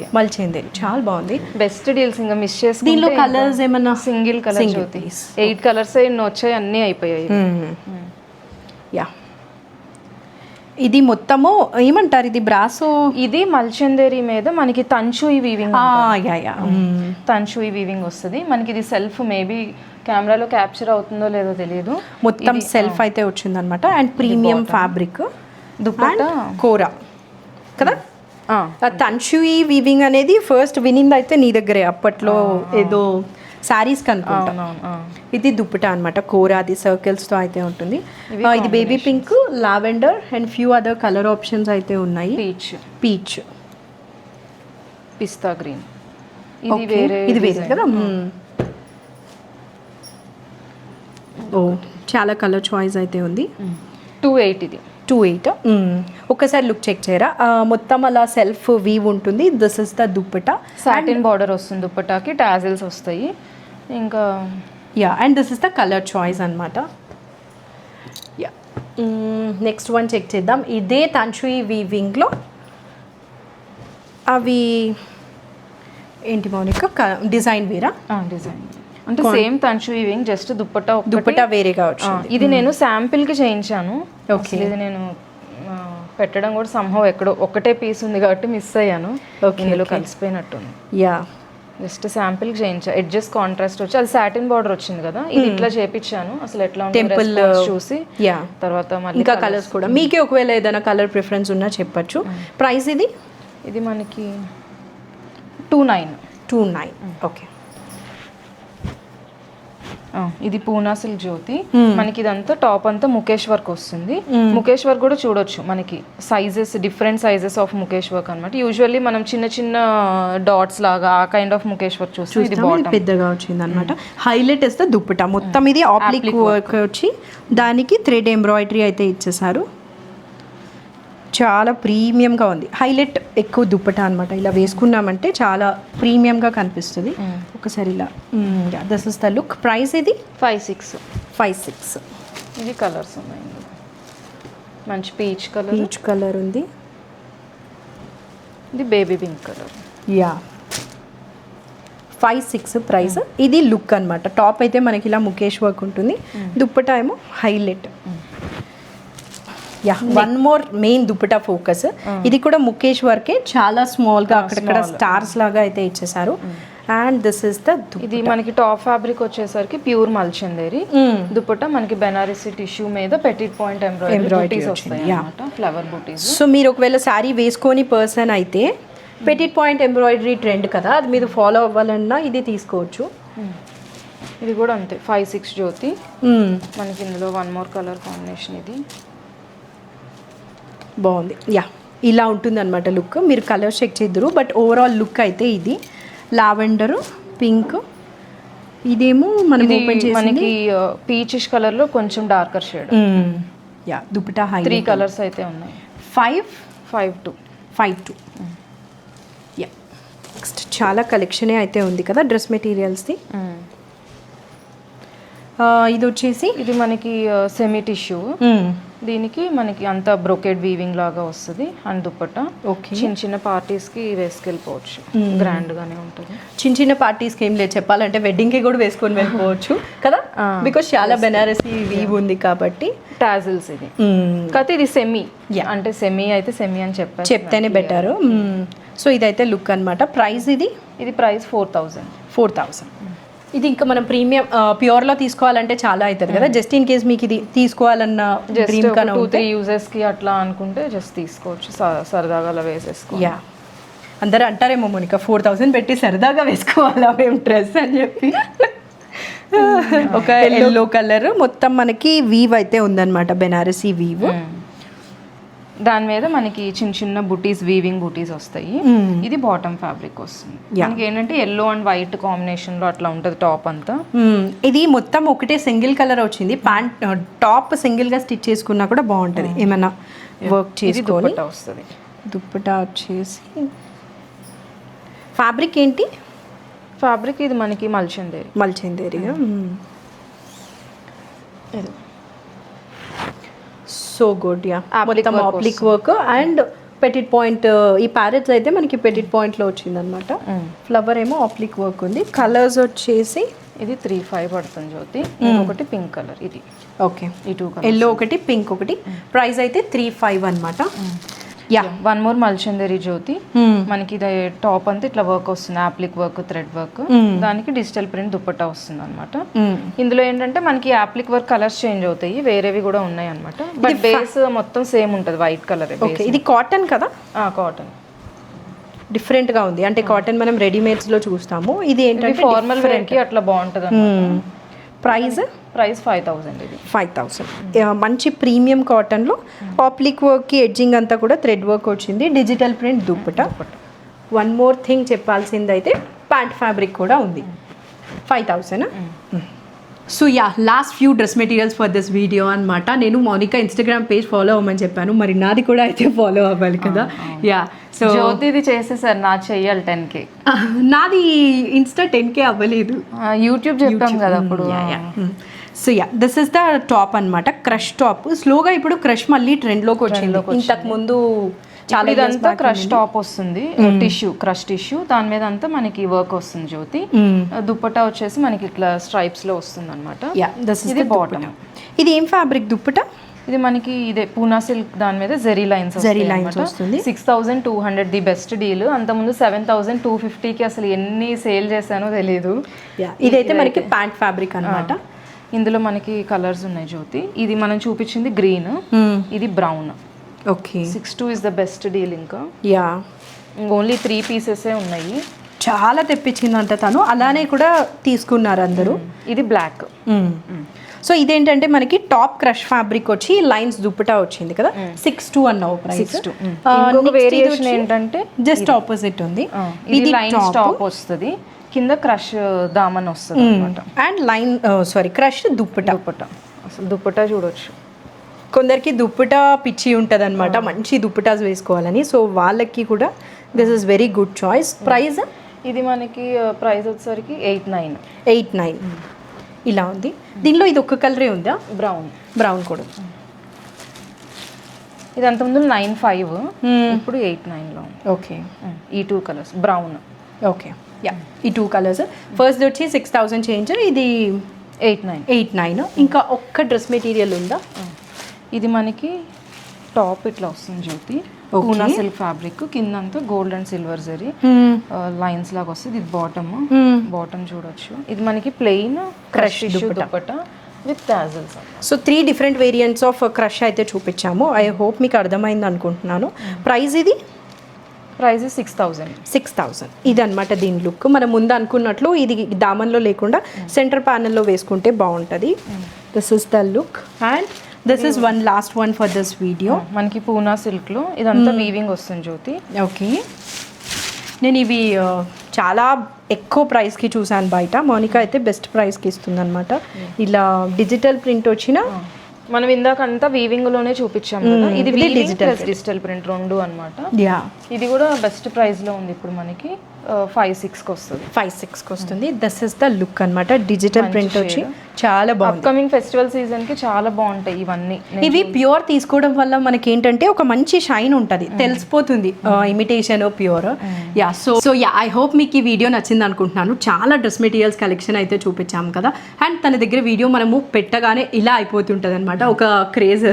చాలా బాగుంది. Best deals. ఇంకా మిస్ చేసుకుంటే దీనిలో కలర్స్ ఏమన్నా? సింగిల్ కలర్ జ్యోతి. 8 కలర్స్ ఎన్నో వచ్చాయి, అన్నీ అయిపోయాయి. యా ఇది మొత్తము ఏమంటారు, ఇది బ్రాసో. ఇది మల్చందేరి మీద మనకి తంచూయి వీవింగ్. తంచూయి వీవింగ్ వస్తుంది మనకి. ఇది సెల్ఫ్ మేబీ కెమెరాలో క్యాప్చర్ అవుతుందో లేదో తెలియదు. మొత్తం సెల్ఫ్ అయితే వచ్చింది అనమాట. అండ్ ప్రీమియం ఫ్యాబ్రిక్ దుపట్టా కోరా కదా. తంచూయి వీవింగ్ అనేది ఫస్ట్ వినింది అయితే నీ దగ్గరే అప్పట్లో, ఏదో శారీస్ కనుకుంటా. ఇది దుప్పటా అనమాట, కోరాది సర్కిల్స్ తో అయితే ఉంటుంది. ఇది baby pink, lavender and few other colour options అయితే ఉన్నాయి. పీచ్, పిస్తా గ్రీన్. ఇది వేరే కదా. ఓ చాలా కలర్ చాయిస్ అయితే ఉంది. 2,800 ఇది. 2,800. ఒక్కసారి లుక్ చెక్ చేయరా. మొత్తం అలా సెల్ఫ్ వీవ్ ఉంటుంది. This is the dupatta. Satin border వస్తుంది దుప్పటాకి, టాజిల్స్ వస్తాయి. ఇంకా and this is the colour choice అనమాట. నెక్స్ట్ వన్ చెక్ చేద్దాం. ఇదే తంచూయి వీవింగ్లో అవి ఏంటి మౌనిక, డిజైన్ వేరా? డిజైన్ అంటే సేమ్ తంచు వీవింగ్, జస్ట్ దుప్పట్టా వేరేగా వచ్చింది. ఇది నేను శాంపిల్ కి చేయించాను. ఇది నేను పెట్టడం కూడా సంహవ్ ఎక్కడో ఒకటే పీస్ ఉంది కాబట్టి మిస్ అయ్యాను. ఇందులో కలిసిపోయినట్టుంది. జస్ట్ శాంపిల్ కి చేయించా. ఎడ్జెస్ కాంట్రాస్ట్ వచ్చి అది సాటిన్ బార్డర్ వచ్చింది కదా, ఇది ఇట్లా చేపించాను. అసలు ఎట్లా టెంపుల్ చూసి తర్వాత మళ్ళీ ఇంకా కలర్స్ కూడా మీకే ఒకవేళ ఏదైనా కలర్ ప్రిఫరెన్స్ ఉన్నా చెప్పచ్చు. ప్రైస్ ఇది మనకి 2,900. ఓకే. ఇది పూనా సిల్క్ జ్యోతి. మనకి ఇదంతా టాప్ అంతా ముఖేష్ వర్క్ వస్తుంది. ముఖేష్ వర్క్ కూడా చూడొచ్చు మనకి, sizes different sizes of Mukesh work అనమాట. యూజువల్లీ మనం చిన్న చిన్న డాట్స్ లాగా ఆ కైండ్ ఆఫ్ ముఖేష్ వర్క్ చూస్తాం. ఇది పెద్దగా వచ్చింది అనమాట. హైలైట్ ఇస్తే దుప్పటా మొత్తం ఇది ఆప్లిక్ వర్క్ వచ్చి దానికి థ్రెడ్ ఎంబ్రాయిడరీ అయితే ఇచ్చేసారు. చాలా ప్రీమియంగా ఉంది. హైలైట్ ఎక్కువ దుప్పటా అనమాట. ఇలా వేసుకున్నామంటే చాలా ప్రీమియంగా కనిపిస్తుంది. ఒకసారి ఇలా this is the look. Price ఇది 5,600. ఇది కలర్స్ ఉన్నాయి. మంచి పీచ్ కలర్ ఉంది. ఇది బేబీ పింక్ కలర్. 5,600 ప్రైస్. ఇది లుక్ అనమాట. టాప్ అయితే మనకి ఇలా ముఖేష్ వర్క్ ఉంటుంది, దుప్పటా ఏమో highlight. One more main dupatta focus. ఇది కూడా ముఖేష్ వర్కే, చాలా స్మాల్ గా అక్కడక్కడ స్టార్స్ లాగా అయితే ఇచ్చేసారు. అండ్ దిస్ ఇస్ ద ఇది మనకి టాప్ ఫ్యాబ్రిక్ వచ్చేసరికి ప్యూర్ మల్చందేరి. దుపట్టా మనకి బెనారసి టిష్యూ మీద పెటిట్ పాయింట్ ఎంబ్రాయిడరీస్ వస్తాయి అన్నమాట, ఫ్లవర్ బూటీస్. సో మీరు ఒకవేళ శారీ వేసుకొని పర్సన్ అయితే పెటిట్ పాయింట్ ఎంబ్రాయిడరీ ట్రెండ్ కదా, అది మీరు ఫాలో అవ్వాలన్నా ఇది తీసుకోవచ్చు. ఇది కూడా అంతే 5,600 జ్యోతి. మనకి ఇందులో వన్ మోర్ కలర్ కాంబినేషన్. ఇది బాగుంది. ఇలా ఉంటుంది అనమాట లుక్. మీరు కలర్ చెక్ చేద్దరు, బట్ ఓవరాల్ లుక్ అయితే ఇది లావెండరు, పింక్ ఇదేమో మనం ఇది ఓపెన్ చేసి మనకి పీచిష్ కలర్ లో కొంచెం darker shade. Yeah dupatta high 3 colours అయితే ఉన్నాయి. 5 2 యా. నెక్స్ట్ చాలా కలెక్షనే అయితే ఉంది కదా డ్రెస్ మెటీరియల్స్ది. ఇది వచ్చేసి ఇది మనకి సెమీ టిష్యూ. దీనికి మనకి అంత బ్రోకెడ్ వీవింగ్ లాగా వస్తుంది అండ్ దుపట్టా. ఓకే, చిన్న చిన్న పార్టీస్ కి వేసుకెళ్ళిపోవచ్చు, గ్రాండ్ గానే ఉంటుంది. చిన్న చిన్న పార్టీస్కి ఏం లేదు చెప్పాలంటే వెడ్డింగ్కి కూడా వేసుకొని వెళ్ళిపోవచ్చు కదా, బికాస్ చాలా బెనారసీ వీవ్ ఉంది కాబట్టి. టాజిల్స్ ఇది కాకపోతే ఇది సెమీ, అంటే సెమీ అయితే సెమీ అని చెప్తేనే బెటర్. సో ఇదైతే లుక్ అన్నమాట. ప్రైస్ ఇది ప్రైస్ 4000. ఇది ఇంకా మనం ప్రీమియం ప్యూర్లో తీసుకోవాలంటే చాలా అవుతుంది కదా, జస్ట్ ఇన్ కేస్ మీకు ఇది తీసుకోవాలన్న డ్రీమ్ కన్నా 2-3 యూజెస్ కి అట్లా అనుకుంటే జస్ట్ తీసుకోవచ్చు, సరదాగా అలా వేసేసుకో. యా, అందరూ అంటారేమో మోనిక 4000 పెట్టి సరదాగా వేసుకోవాలా మేము డ్రెస్ అని చెప్పి. ఒక ఎల్లో కలర్ మొత్తం మనకి వీవ్ అయితే ఉందన్నమాట, బెనారసీ వీవ్. దాని మీద మనకి చిన్న చిన్న బుటీస్, వీవింగ్ బుటీస్ వస్తాయి. ఇది బాటమ్ ఫ్యాబ్రిక్ వస్తుంది. మనకి ఏంటంటే ఎల్లో అండ్ వైట్ కాంబినేషన్ లో అట్లా ఉంటది టాప్ అంతా. ఇది మొత్తం ఒకటే సింగిల్ కలర్ వచ్చింది. ప్యాంట్ టాప్ సింగిల్ గా స్టిచ్ చేసుకున్నా కూడా బాగుంటది, ఏమైనా వర్క్ చేసుకొని. వస్తుంది దుప్పటా వచ్చేసి ఫ్యాబ్రిక్ ఏంటి? ఫ్యాబ్రిక్ ఇది మనకి మల్చిందేరిగా. So good. యా, మొత్తం ఆప్లిక్ వర్క్ అండ్ పెటిట్ పాయింట్. ఈ ప్యారెట్స్ అయితే మనకి పెటిట్ పాయింట్ లో వచ్చింది అనమాట. ఫ్లవర్ ఏమో ఆప్లిక్ వర్క్ ఉంది. కలర్స్ వచ్చేసి ఇది 3-5 పడుతుంది జ్యోతి. ఒకటి పింక్ కలర్, ఇది ఓకే, ఈ 2 కలర్, ఎల్లో ఒకటి పింక్ ఒకటి. ప్రైస్ అయితే 3-5 అనమాట. యా, వన్ మోర్ మల్చందేరి జ్యోతి. మనకి ఇది టాప్ అంతా ఇట్లా వర్క్ వస్తుంది, ఆప్లిక్ వర్క్, థ్రెడ్ వర్క్. దానికి డిజిటల్ ప్రింట్ దుపట్టా వస్తుంది అనమాట. ఇందులో ఏంటంటే మనకి ఆప్లిక్ వర్క్ కలర్స్ చేంజ్ అవుతాయి, వేరేవి కూడా ఉన్నాయి అనమాట. బట్ బేస్ మొత్తం సేమ్ ఉంటుంది, వైట్ కలర్. ఓకే, ఇది కాటన్ కదా? కాటన్. డిఫరెంట్ గా ఉంది, అంటే కాటన్ మనం రెడీమేడ్స్ లో చూస్తాము. ఇది ఏంటంటే ఫార్మల్ వేర్ కి అట్లా బాగుంటుంది. ప్రైస్ 5000. ఇది 5000. మంచి ప్రీమియం కాటన్లో ఆప్లిక్ వర్క్కి ఎడ్జింగ్ అంతా కూడా థ్రెడ్ వర్క్ వచ్చింది. Digital print dupatta. One more thing చెప్పాల్సింది అయితే ప్యాంట్ ఫ్యాబ్రిక్ కూడా ఉంది. 5000. So yeah, last few dress materials for this video అనమాట. నేను మోనికా ఇన్స్టాగ్రామ్ పేజ్ ఫాలో అవ్వమని చెప్పాను, మరి నాది కూడా అయితే ఫాలో అవ్వాలి కదా. యా, సో జ్యోతి ఇది చేసేసారు, నా చెయ్యాలి 10K. నాది ఇన్స్టా 10K అవ్వలేదు, యూట్యూబ్ చెప్పాం కదా అప్పుడు. So yeah, this is the top అనమాట, క్రష్ టాప్. స్లోగా ఇప్పుడు క్రష్ మళ్ళీ ట్రెండ్లోకి వచ్చింది. ఇంతకు ముందు చాలా ఇదంతా క్రష్ టాప్ వస్తుంది, టిష్యూ, క్రష్ టిష్యూ. దాని మీద అంతా మనకి వర్క్ వస్తుంది జ్యోతి. దుప్పటా వచ్చేసి మనకి ఇట్లా స్ట్రైప్స్ లో వస్తుంది అనమాట. ఇది బాటమ్. ఇది ఏం ఫ్యాబ్రిక్ దుప్పటా? ఇది మనకి ఇదే పూనా సిల్క్, దాని మీద జెరీ లైన్స్ వస్తుంది. 6200 ది బెస్ట్ డీల్. అంతకుముందు 7250కి అసలు ఎన్ని సేల్ చేశానో తెలియదు. ఇదైతే మనకి ప్యాంట్ ఫ్యాబ్రిక్ అన్నమాట. ఇందులో మనకి కలర్స్ ఉన్నాయి జ్యోతి. ఇది మనం చూపించింది గ్రీన్, ఇది brown. Okay, 62 is the best deal. ఇంకా యా, ఓన్లీ 3 పీసెస్ ఉన్నాయి. చాలా తెప్పించిందంట తను, అలానే కూడా తీసుకున్నారు అందరూ. ఇది బ్లాక్. సో ఇదేంటంటే మనకి టాప్ క్రష్ ఫ్యాబ్రిక్ వచ్చి లైన్స్ దుప్పటా వచ్చింది కదా. 62 అన్నావు ప్రైస్. వేరియేషన్ ఏంటంటే జస్ట్ ఆపోజిట్ ఉంది. ఇది లైన్స్ టాప్ వస్తుంది, కింద క్రష్ దామన్ వస్తుంది అనమాట. And line crush dupatta. అసలు దుప్పటా చూడొచ్చు. కొందరికి దుప్పటా పిచ్చి ఉంటుంది అనమాట, మంచి దుప్పటాస్ వేసుకోవాలని. సో వాళ్ళకి కూడా this is very good choice. Price ఇది మనకి ప్రైస్ వచ్చేసరికి 8-9 ఇలా ఉంది. దీనిలో ఇది ఒక్క కలరే ఉందా? బ్రౌన్ కూడా. ఇది అంతకుముందు 9.5, ఇప్పుడు 8.9 లో. ఓకే, ఈ 2 కలర్స్ బ్రౌన్. ఓకే, యా, ఈ 2 కలర్స్. ఫస్ట్ వచ్చి 6000 చేంజ్, ఇది 8-9. ఇంకా ఒక్క డ్రెస్ మెటీరియల్ ఉందా? ఇది మనకి టాప్ ఇట్లా వస్తుంది జ్యోతి, పూనా సిల్క్ ఫ్యాబ్రిక్. కింద అంతా gold and silver zari lines లాగా వస్తుంది. ఇది బాటమ్ చూడొచ్చు. ఇది మనకి plain crush dupatta with tassels. So 3 different variants of crush అయితే చూపించాము. ఐ హోప్ మీకు అర్థమైంది అనుకుంటున్నాను. ప్రైస్ ఇది? ప్రైస్ 6000. ఇది అనమాట దీని లుక్. మనం ముందు అనుకున్నట్లు ఇది దామన్లో లేకుండా సెంటర్ ప్యానల్లో వేసుకుంటే బాగుంటుంది. This is the look and this is one last one for this video. మనకి పూనా సిల్క్లో ఇదంతా వీవింగ్ వస్తుంది జ్యోతి. ఓకే, నేను ఇవి చాలా ఎక్కువ ప్రైస్కి చూసాను బయట. మోనికా అయితే బెస్ట్ ప్రైస్కి ఇస్తుంది అనమాట. ఇలా డిజిటల్ ప్రింట్ వచ్చిన మనం ఇందాకంతా వీవింగ్ లోనే చూపించాం కదా, ఇది డిజిటల్ ప్రింట్ రెండు అన్నమాట. యా, ఇది కూడా బెస్ట్ ప్రైస్ లో ఉంది ఇప్పుడు మనకి 5-6కి వస్తుంది. 5-6కి వస్తుంది. దిస్ ఇస్ ద లుక్ అనమాట. డిజిటల్ ప్రింట్ వచ్చి చాలా బాగుంది. అప్కమింగ్ ఫెస్టివల్ సీజన్ కి చాలా బాగుంటాయి ఇవన్నీ. ఇవి ప్యూర్ తీసుకోవడం వల్ల మనకి ఏంటంటే ఒక మంచి షైన్ ఉంటుంది, తెలిసిపోతుంది imitation pure. Yeah, so yeah, I hope మీకు ఈ వీడియో నచ్చింది అనుకుంటున్నాను. చాలా డ్రెస్ మెటీరియల్స్ కలెక్షన్ అయితే చూపించాము కదా. అండ్ తన దగ్గర వీడియో మనము పెట్టగానే ఇలా అయిపోతుంటుంది అనమాట. ఒక క్రేజ్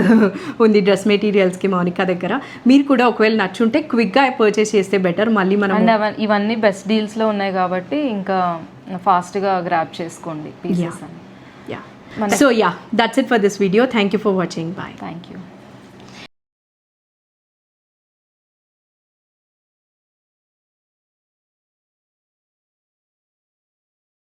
ఉంది డ్రెస్ మెటీరియల్స్కి మౌనికా దగ్గర. మీరు కూడా ఒకవేళ నచ్చుంటే క్విక్గా పర్చేస్ చేస్తే బెటర్. మళ్ళీ మనం ఇవన్నీ బెస్ట్ డీల్స్ లో ఉన్నాయి కాబట్టి ఇంకా ఫాస్ట్ గా గ్రాబ్ చేసుకోండి పీసెస్ అని. So yeah, that's it for this video. Thank you for watching. Bye. Thank you.